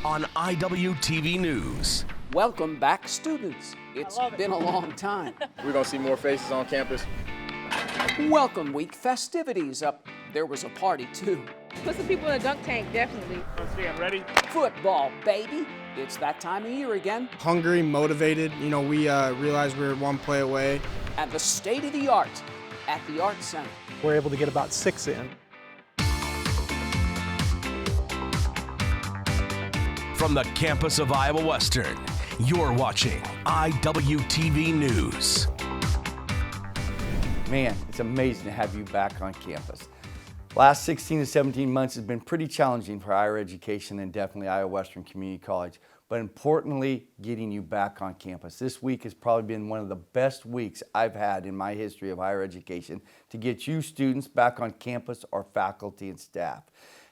on Iwtv News. Welcome back, students. It's been a long time. We're going to see more faces on campus. Welcome week festivities up. There was a party too. Put some people in a dunk tank, definitely. Let's see, I'm ready. Football, baby. It's that time of year again. Hungry, motivated. You know, we realized we were one play away. And the state of the art at the Art Center. We're able to get about 6 in. From the campus of Iowa Western, you're watching Iwtv News. Man, it's amazing to have you back on campus. Last 16 to 17 months has been pretty challenging for higher education and definitely Iowa Western Community College, but importantly, getting you back on campus. This week has probably been one of the best weeks I've had in my history of higher education to get you students back on campus, our faculty and staff.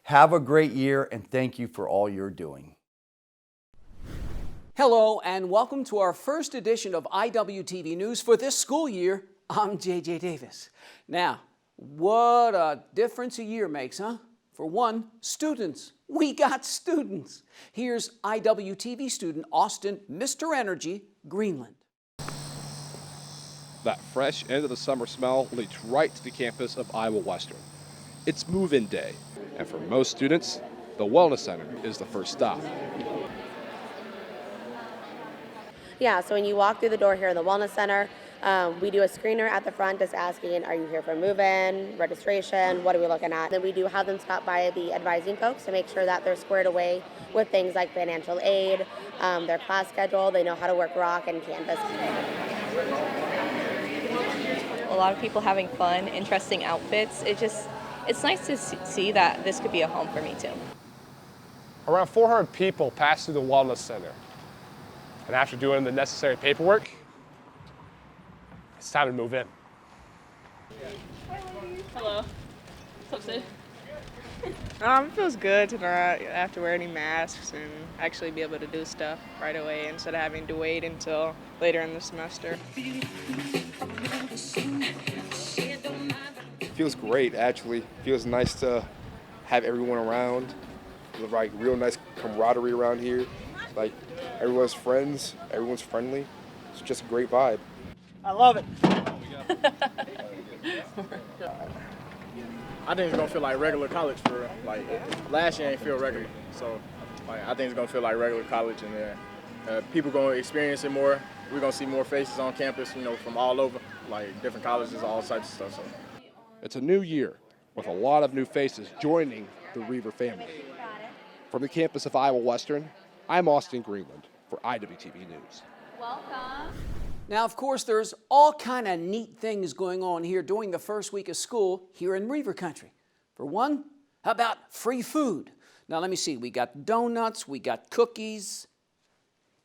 Have a great year and thank you for all you're doing. Hello and welcome to our first edition of Iwtv News for this school year. I'm JJ Davis. Now, what a difference a year makes, huh? For one, students. We got students. Here's Iwtv student Austin, Mr. Energy, Greenland. That fresh end of the summer smell leads right to the campus of Iowa Western. It's move-in day, and for most students, the Wellness Center is the first stop. Yeah, so when you walk through the door here in the Wellness Center, we do a screener at the front just asking, are you here for move-in, registration, what are we looking at? Then we do have them stop by the advising folks to make sure that they're squared away with things like financial aid, their class schedule, they know how to work rock and canvas. A lot of people having fun, interesting outfits. It's nice to see that this could be a home for me too. Around 400 people pass through the Wellness Center. And after doing the necessary paperwork, it's time to move in. Hello. What's up, Sid? It feels good to not have to wear any masks and actually be able to do stuff right away instead of having to wait until later in the semester. It feels great, actually. It feels nice to have everyone around. Like real nice camaraderie around here. Like everyone's friends, everyone's friendly. It's just a great vibe. I love it. I think it's gonna feel like regular college for like last year ain't feel regular. So like I think it's gonna feel like regular college, and people gonna experience it more. We're gonna see more faces on campus, you know, from all over, like different colleges, all types of stuff. So It's a new year with a lot of new faces joining the Reaver family. From the campus of Iowa Western, I'm Austin Greenland for Iwtv News. Welcome. Now, of course, there's all kind of neat things going on here during the first week of school here in Reaver Country. For one, how about free food? Now, let me see. We got donuts, we got cookies.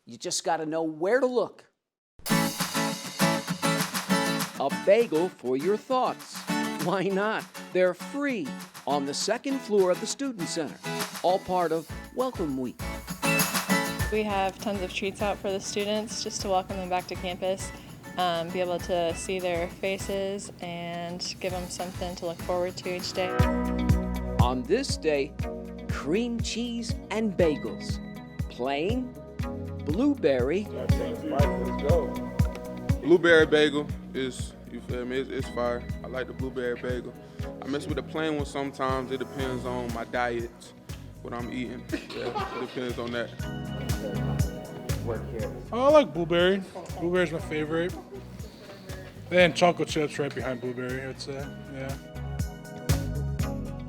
You just got to know where to look. A bagel for your thoughts. Why not? They're free on the second floor of the Student Center. All part of Welcome Week. We have tons of treats out for the students just to welcome them back to campus, be able to see their faces and give them something to look forward to each day. On this day, cream cheese and bagels. Plain, blueberry. Let's go. Blueberry bagel is, you feel me, it's fire. I like the blueberry bagel. I mess with the plain one sometimes. It depends on my diet, what I'm eating. Yeah, it depends on that. I like blueberry. Blueberry's my favorite. Then chocolate chips right behind blueberry, I'd say, yeah.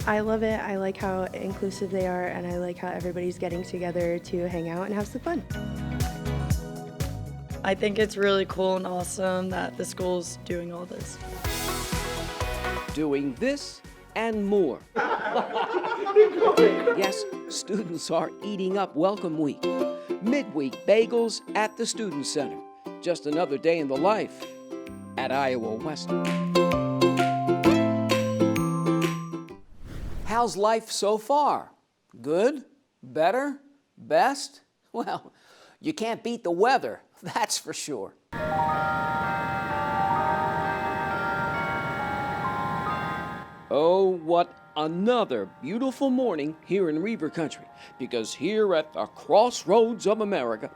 I love it. I like how inclusive they are, and I like how everybody's getting together to hang out and have some fun. I think it's really cool and awesome that the school's doing all this. Doing this and more. Yes, students are eating up Welcome Week. Midweek bagels at the Student Center. Just another day in the life at Iowa Western. How's life so far? Good? Better? Best? Well, you can't beat the weather, that's for sure. Oh, what another beautiful morning here in Weaver Country, because here at the crossroads of America,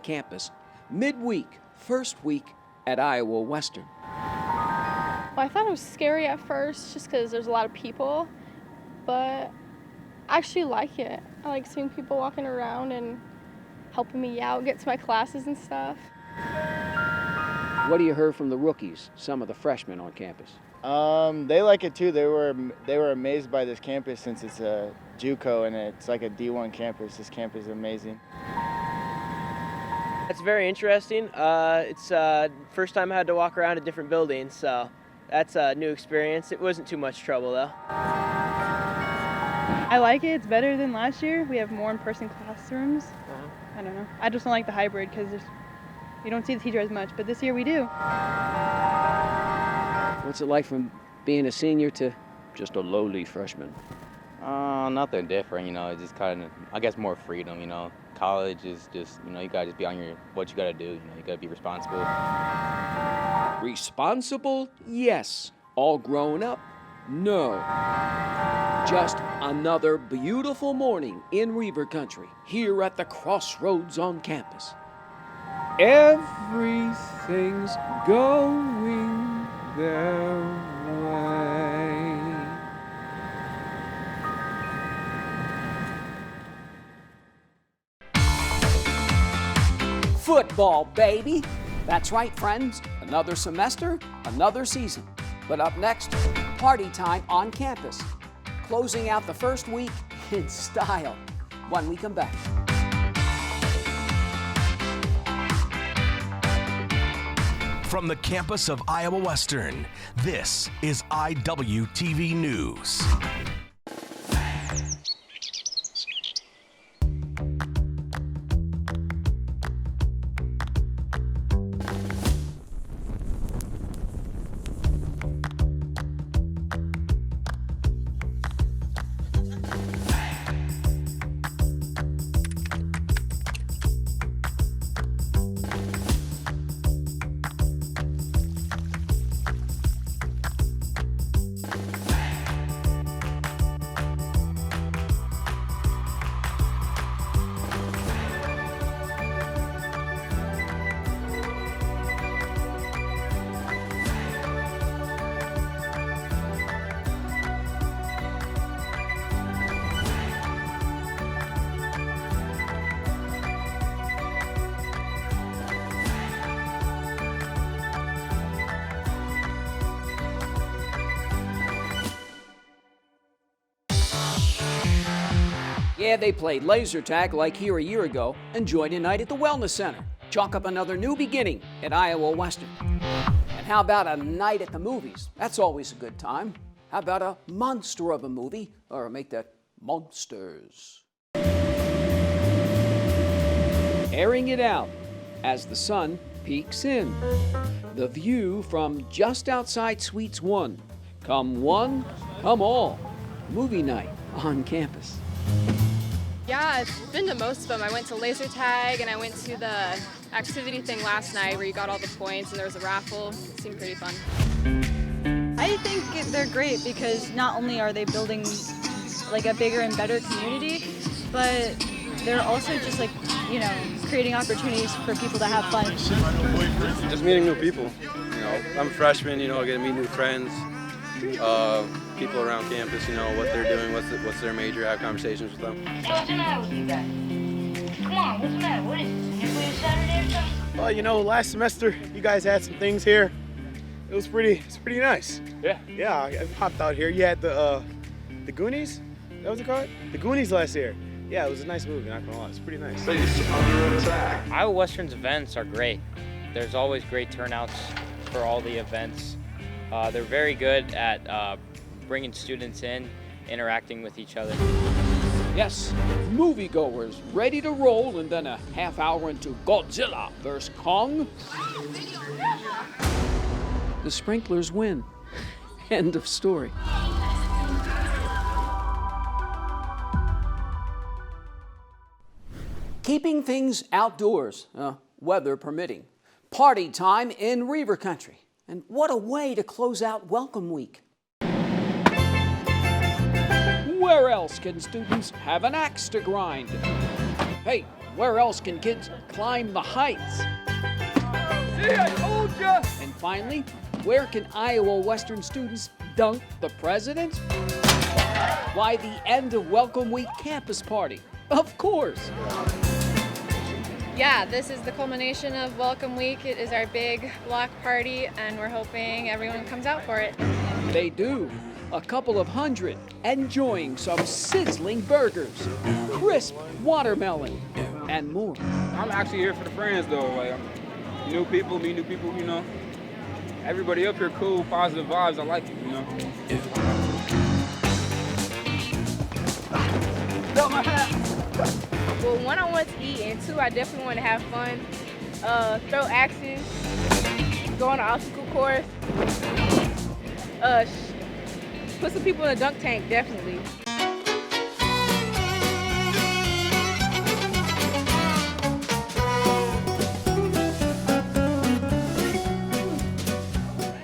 campus, midweek, first week at Iowa Western. Well, I thought it was scary at first just because there's a lot of people, but I actually like it. I like seeing people walking around and helping me out, get to my classes and stuff. What do you heard from the rookies, some of the freshmen on campus? They like it too. They were amazed by this campus since it's a JUCO and it's like a D1 campus. This campus is amazing. It's very interesting. It's first time I had to walk around a different building, so that's a new experience. It wasn't too much trouble though. I like it. It's better than last year. We have more in-person classrooms. I don't know. I just don't like the hybrid because you don't see the teacher as much, but this year we do. What's it like from being a senior to just a lowly freshman? Nothing different, it's just kind of, I guess, more freedom, College is just, you gotta just be on what you gotta do, you gotta be responsible. Responsible? Yes. All grown up? No. Just another beautiful morning in Weaver Country, here at the crossroads on campus. Everything's going their way. Football, baby! That's right, friends. Another semester, another season. But up next, party time on campus. Closing out the first week in style. When we come back. From the campus of Iowa Western, this is Iwtv News. Yeah, they played laser tag like here a year ago and joined a night at the Wellness Center. Chalk up another new beginning at Iowa Western. And how about a night at the movies? That's always a good time. How about a monster of a movie? Or make that monsters. Airing it out as the sun peeks in. The view from just outside Suites 1. Come one, come all. Movie night on campus. Yeah, I've been to most of them. I went to laser tag and I went to the activity thing last night where you got all the points and there was a raffle. It seemed pretty fun. I think they're great because not only are they building like a bigger and better community, but they're also just like, creating opportunities for people to have fun. Just meeting new people. I'm a freshman, I get to meet new friends. People around campus, what they're doing, what's their major, have conversations with them. What's the matter with you guys? Come on, what's the matter? What is this? Is it Saturday or something? Well, last semester you guys had some things here. It's pretty nice. Yeah. Yeah, I popped out here. You had the Goonies? That was it called? The Goonies last year. Yeah, it was a nice movie, not gonna lie. It's pretty nice. Iowa Western's events are great. There's always great turnouts for all the events. They're very good at bringing students in, interacting with each other. Yes, moviegoers ready to roll, and then a half hour into Godzilla vs. Kong. The sprinklers win. End of story. Keeping things outdoors, weather permitting. Party time in Weaver Country. And what a way to close out Welcome Week. Where else can students have an axe to grind? Hey, where else can kids climb the heights? See, I told ya! And finally, where can Iowa Western students dunk the president? Why, the end of Welcome Week campus party. Of course. Yeah, this is the culmination of Welcome Week. It is our big block party, and we're hoping everyone comes out for it. They do. A couple of hundred enjoying some sizzling burgers, crisp watermelon, and more. I'm actually here for the friends though. Like, new people, meet new people, you know. Everybody up here cool, positive vibes. I like it, you know. Well, one, I want to eat, and two, I definitely want to have fun. Throw axes, go on an obstacle course, put some people in a dunk tank, definitely.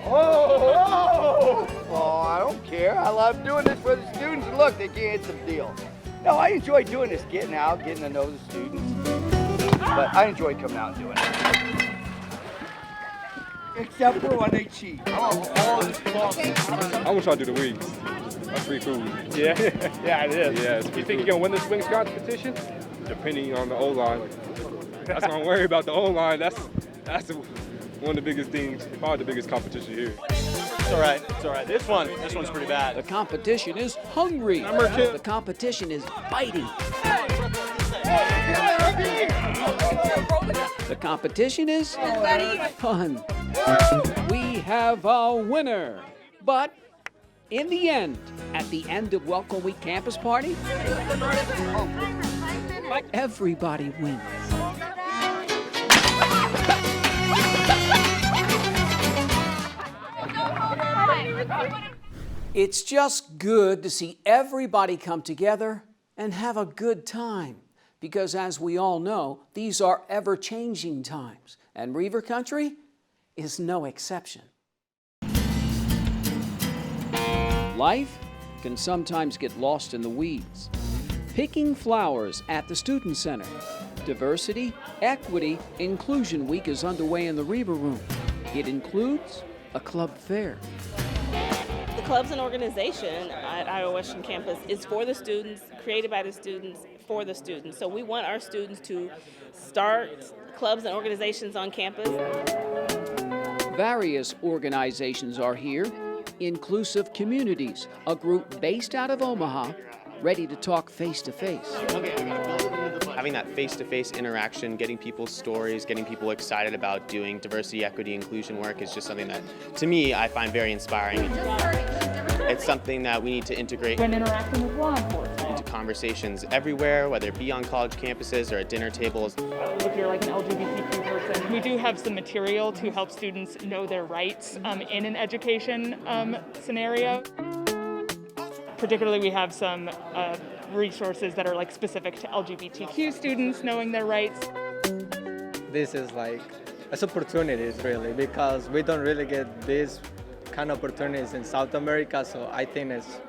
Oh, I don't care. I love doing this for the students. And look, they get some deal. No, I enjoy doing this, getting out, getting to know the students. But I enjoy coming out and doing it. Except for when they cheat. I want y'all to do the wings. That's pretty cool. Yeah? Yeah, it is. Yeah, you think you're going to win this wings competition? Depending on the O-line. That's what I'm worried about, the O-line. That's one of the biggest things, probably the biggest competition here. It's all right. It's all right. This one's pretty bad. The competition is hungry. The competition is biting. The competition is fun. We have a winner. But in the end, at the end of Welcome Week campus party, everybody wins. It's just good to see everybody come together and have a good time, because as we all know, these are ever-changing times, and Reaver Country is no exception. Life can sometimes get lost in the weeds. Picking flowers at the Student Center. Diversity, Equity, Inclusion Week is underway in the Reaver Room. It includes a club fair. The clubs and organization at Iowa Western Campus is for the students, created by the students, for the students. So we want our students to start clubs and organizations on campus. Various organizations are here. Inclusive Communities, a group based out of Omaha, ready to talk face-to-face. Having that face-to-face interaction, getting people's stories, getting people excited about doing diversity, equity, inclusion work is just something that, to me, I find very inspiring. It's something that we need to integrate when interacting with law enforcement into conversations everywhere, whether it be on college campuses or at dinner tables. If you're like an LGBTQ person, we do have some material to help students know their rights in an education scenario. Particularly, we have some resources that are like specific to LGBTQ students knowing their rights. This is like it's opportunities really, because we don't really get these kind of opportunities in South America, so I think it's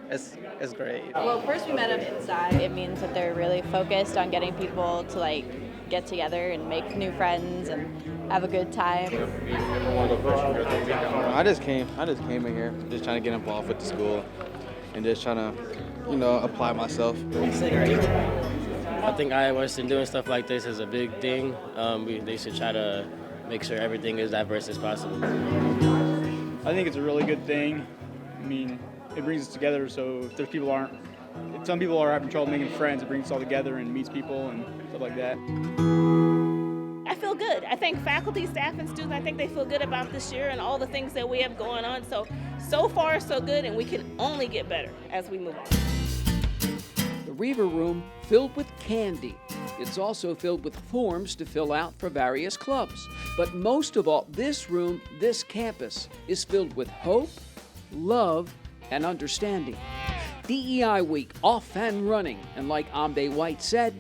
great. Well, first we met them inside. It means that they're really focused on getting people to like get together and make new friends and have a good time. I just came in here, just trying to get involved with the school and just trying to, apply myself. I think Iowa Western doing stuff like this is a big thing. They should try to make sure everything is diverse as possible. I think it's a really good thing. I mean, it brings us together, so if some people are having trouble making friends, it brings us all together and meets people and stuff like that. I feel good. I think faculty, staff, and students, I think they feel good about this year and all the things that we have going on. So far, so good, and we can only get better as we move on. The Reaver Room filled with candy. It's also filled with forms to fill out for various clubs. But most of all, this room, this campus, is filled with hope, love, and understanding. DEI Week off and running, and like Ambe White said,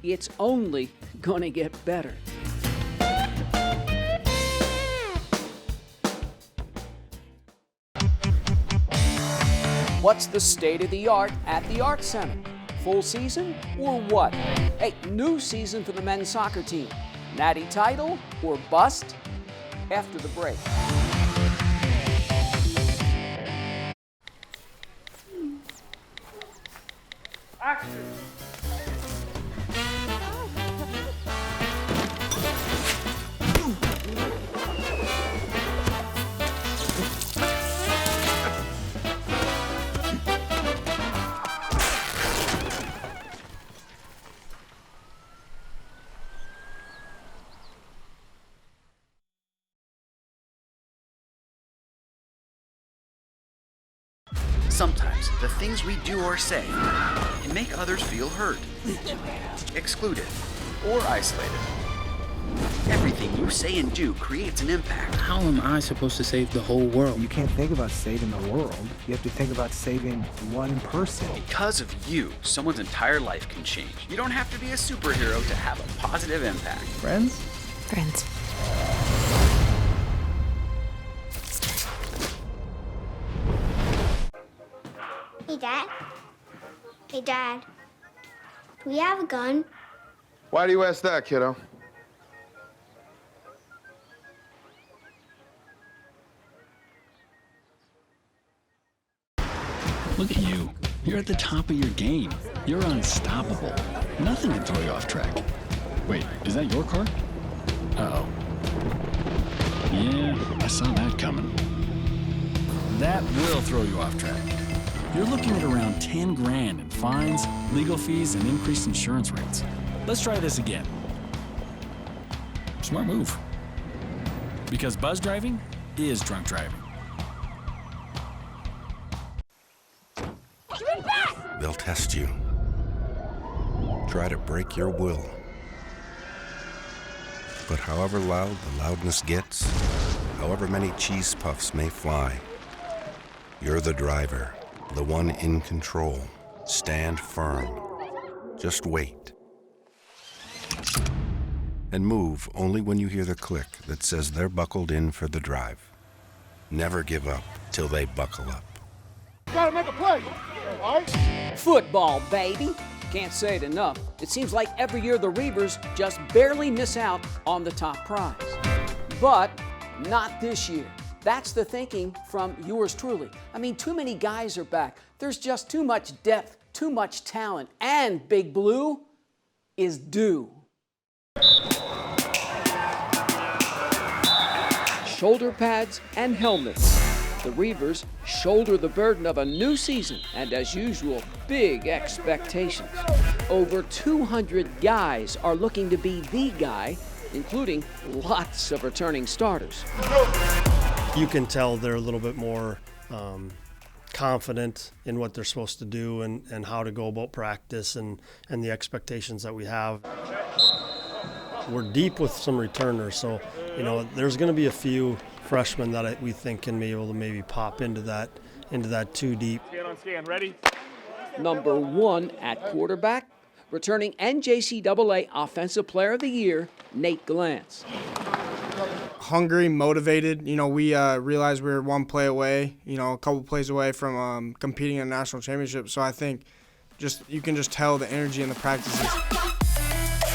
it's only gonna get better. What's the state of the art at the Art Center? Full season or what? Hey, new season for the men's soccer team. Natty title or bust? After the break. Action! Sometimes the things we do or say can make others feel hurt, excluded, or isolated. Everything you say and do creates an impact. How am I supposed to save the whole world? You can't think about saving the world. You have to think about saving one person. Because of you, someone's entire life can change. You don't have to be a superhero to have a positive impact. Friends? Friends. Hey, Dad. Hey, Dad. Do we have a gun? Why do you ask that, kiddo? Look at you. You're at the top of your game. You're unstoppable. Nothing can throw you off track. Wait, is that your car? Uh-oh. Yeah, I saw that coming. That will throw you off track. You're looking at around 10 grand in fines, legal fees, and increased insurance rates. Let's try this again. Smart move. Because buzz driving is drunk driving. They'll test you. Try to break your will. But however loud the loudness gets, however many cheese puffs may fly, you're the driver, the one in control. Stand firm. Just wait. And move only when you hear the click that says they're buckled in for the drive. Never give up till they buckle up. Gotta make a play, all right? Football, baby. Can't say it enough. It seems like every year the Reavers just barely miss out on the top prize. But not this year. That's the thinking from yours truly. I mean, too many guys are back. There's just too much depth, too much talent, and Big Blue is due. Shoulder pads and helmets. The Reavers shoulder the burden of a new season and, as usual, big expectations. Over 200 guys are looking to be the guy, including lots of returning starters. You can tell they're a little bit more confident in what they're supposed to do and how to go about practice and the expectations that we have. We're deep with some returners, so there's going to be a few freshmen that we think can be able to maybe pop into that too deep. Stand on scan, ready? Number 1 at quarterback, returning NJCAA Offensive Player of the Year, Nate Glantz. Hungry, motivated. We realized we were one play away, a couple plays away from competing in a national championship. So I think you can just tell the energy in the practices.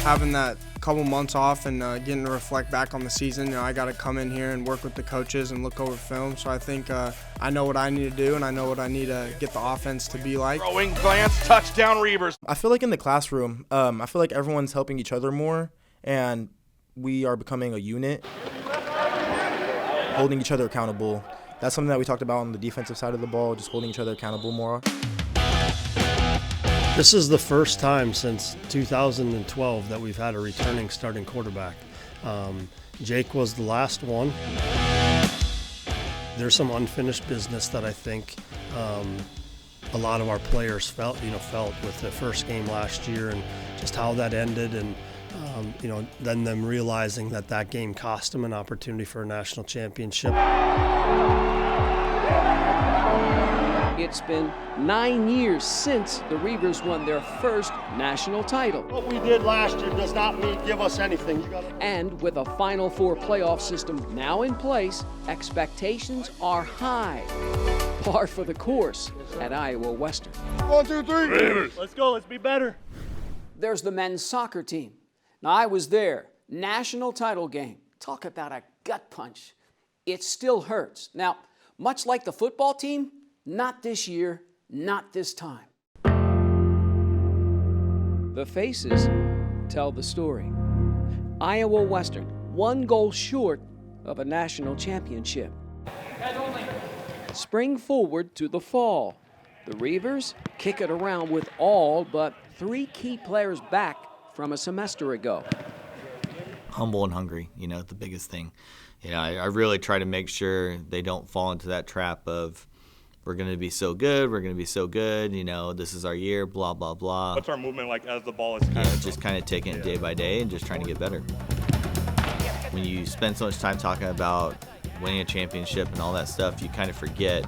Having that couple months off and getting to reflect back on the season, I got to come in here and work with the coaches and look over film. So I think I know what I need to do, and I know what I need to get the offense to be like. Throwing glance, touchdown, Reavers. I feel like in the classroom, I feel like everyone's helping each other more, and we are becoming a unit, holding each other accountable. That's something that we talked about on the defensive side of the ball, just holding each other accountable more. This is the first time since 2012 that we've had a returning starting quarterback. Jake was the last one. There's some unfinished business that I think a lot of our players felt with the first game last year and just how that ended, and then them realizing that game cost them an opportunity for a national championship. It's been 9 years since the Reavers won their first national title. What we did last year does not give us anything. And with a Final Four playoff system now in place, expectations are high. par for the course at Iowa Western. 1, 2, 3. Let's go. Let's be better. There's the men's soccer team. Now, I was there. National title game. Talk about a gut punch. It still hurts. Now, much like the football team, not this year, not this time. The faces tell the story. Iowa Western, 1 goal short of a national championship. Spring forward to the fall. The Reavers kick it around with all but 3 key players back from a semester ago. Humble and hungry, the biggest thing. I really try to make sure they don't fall into that trap of we're going to be so good, this is our year, blah, blah, blah. What's our movement like as the ball is Just kind of taking it day by day and just trying to get better. When you spend so much time talking about winning a championship and all that stuff, you kind of forget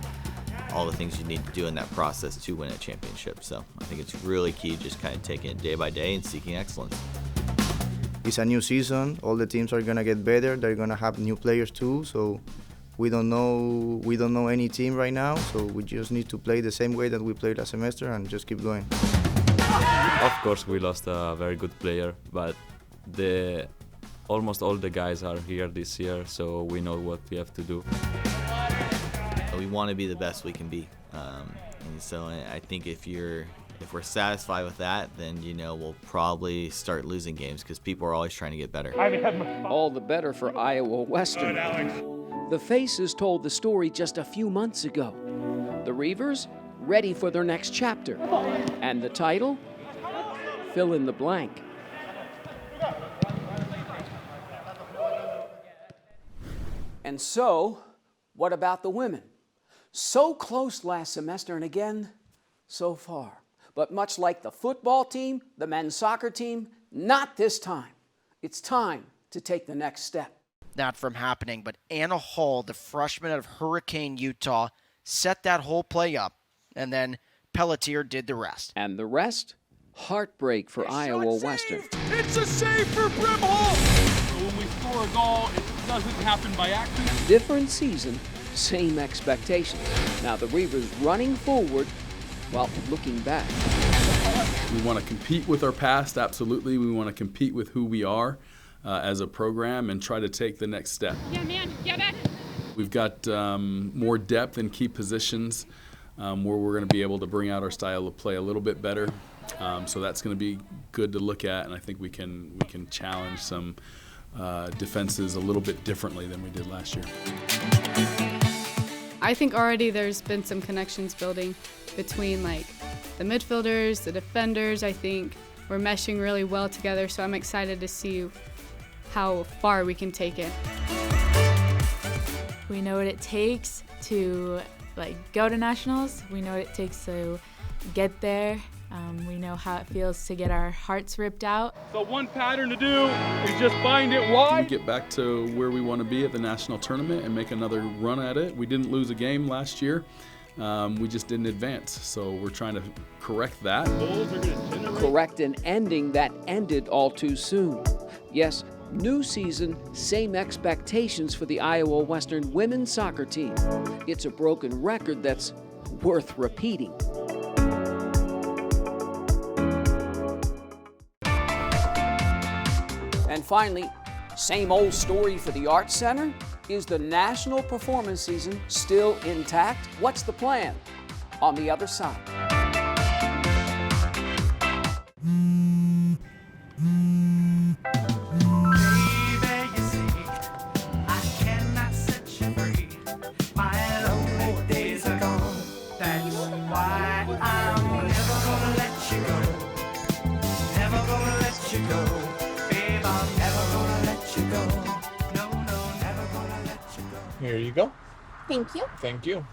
all the things you need to do in that process to win a championship. So I think it's really key just kind of taking it day by day and seeking excellence. It's a new season. All the teams are gonna get better. They're gonna have new players too. So we don't know any team right now. So we just need to play the same way that we played last semester and just keep going. Of course, we lost a very good player, but almost all the guys are here this year, so we know what we have to do. We want to be the best we can be, and so I think if we're satisfied with that, then we'll probably start losing games because people are always trying to get better. All the better for Iowa Western. The Faces told the story just a few months ago. The Reavers ready for their next chapter, and the title, fill in the blank. And so, what about the women? So close last semester, and again, so far. But much like the football team, the men's soccer team, not this time. It's time to take the next step. Not from happening, but Anna Hall, the freshman out of Hurricane, Utah, set that whole play up, and then Pelletier did the rest. And the rest? Heartbreak for Iowa Western. It's a save for Brimhall! When we score a goal, it doesn't happen by accident. Different season, same expectations. Now the Reavers running forward while looking back. We want to compete with our past, absolutely. We want to compete with who we are as a program and try to take the next step. Yeah, man, get it. We've got more depth in key positions where we're going to be able to bring out our style of play a little bit better. So that's going to be good to look at, and I think we can challenge some defenses a little bit differently than we did last year. I think already there's been some connections building between the midfielders, the defenders. I think we're meshing really well together, so I'm excited to see how far we can take it. We know what it takes to go to nationals. We know what it takes to get there. We know how it feels to get our hearts ripped out. So one pattern to do is just find it wide. We get back to where we want to be at the national tournament and make another run at it. We didn't lose a game last year. We just didn't advance. So we're trying to correct that. Correct an ending that ended all too soon. Yes, new season, same expectations for the Iowa Western women's soccer team. It's a broken record that's worth repeating. And finally, same old story for the Arts Center. Is the national performance season still intact? What's the plan? On the other side. Here you go. Thank you. Thank you.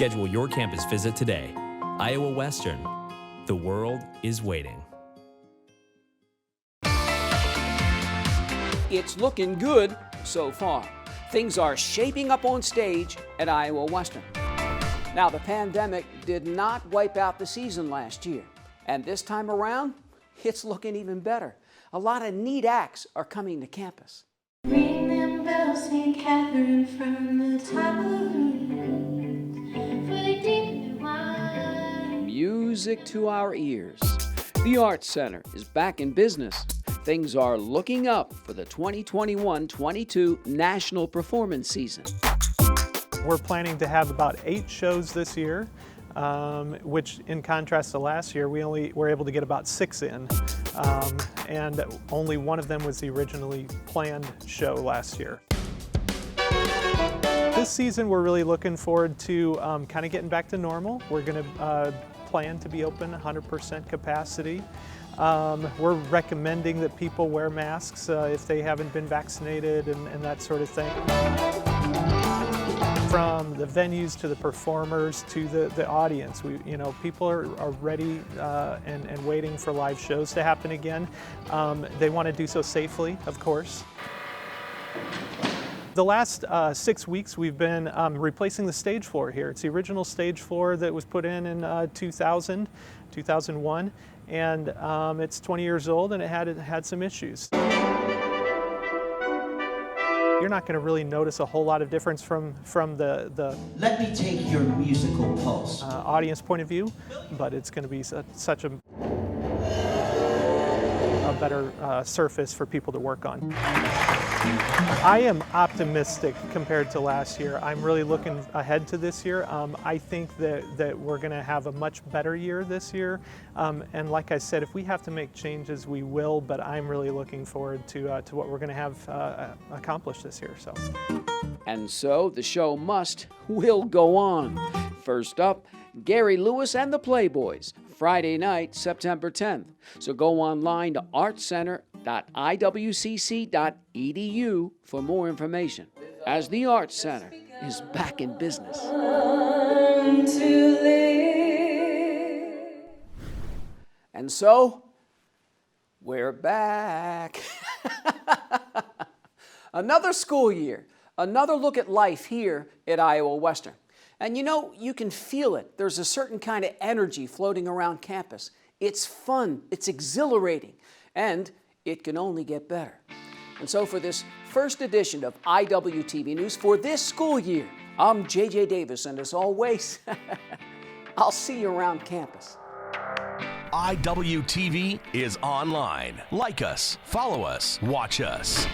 Schedule your campus visit today. Iowa Western. The world is waiting. It's looking good so far. Things are shaping up on stage at Iowa Western. Now, the pandemic did not wipe out the season last year, and this time around, it's looking even better. A lot of neat acts are coming to campus. Ring them bells, St. Catherine, from the top of the roof, for the deep wine. Music to our ears. The Arts Center is back in business. Things are looking up for the 2021-22 National Performance Season. We're planning to have about 8 shows this year, which in contrast to last year, we only were able to get about 6 in. And only one of them was the originally planned show last year. This season, we're really looking forward to kind of getting back to normal. We're going to plan to be open 100% capacity. We're recommending that people wear masks if they haven't been vaccinated and that sort of thing. From the venues to the performers to the audience, people are ready and waiting for live shows to happen again. They want to do so safely, of course. The last 6 weeks we've been replacing the stage floor here. It's the original stage floor that was put in 2001, and it's 20 years old and it had some issues. You're not going to really notice a whole lot of difference from the Let me take your musical pulse. Audience point of view, but it's going to be such a better surface for people to work on. I am optimistic compared to last year. I'm really looking ahead to this year. I think that we're going to have a much better year this year. And like I said, if we have to make changes, we will, but I'm really looking forward to what we're going to have accomplished this year. And so the show will go on. First up, Gary Lewis and the Playboys, Friday night, September 10th. So go online to artscenter.iwcc.edu for more information, as the Arts Center is back in business. And so, we're back. Another school year, another look at life here at Iowa Western. And you can feel it. There's a certain kind of energy floating around campus. It's fun, it's exhilarating, and it can only get better. And so for this first edition of Iwtv News for this school year, I'm J.J. Davis, and as always, I'll see you around campus. Iwtv is online. Like us, follow us, watch us.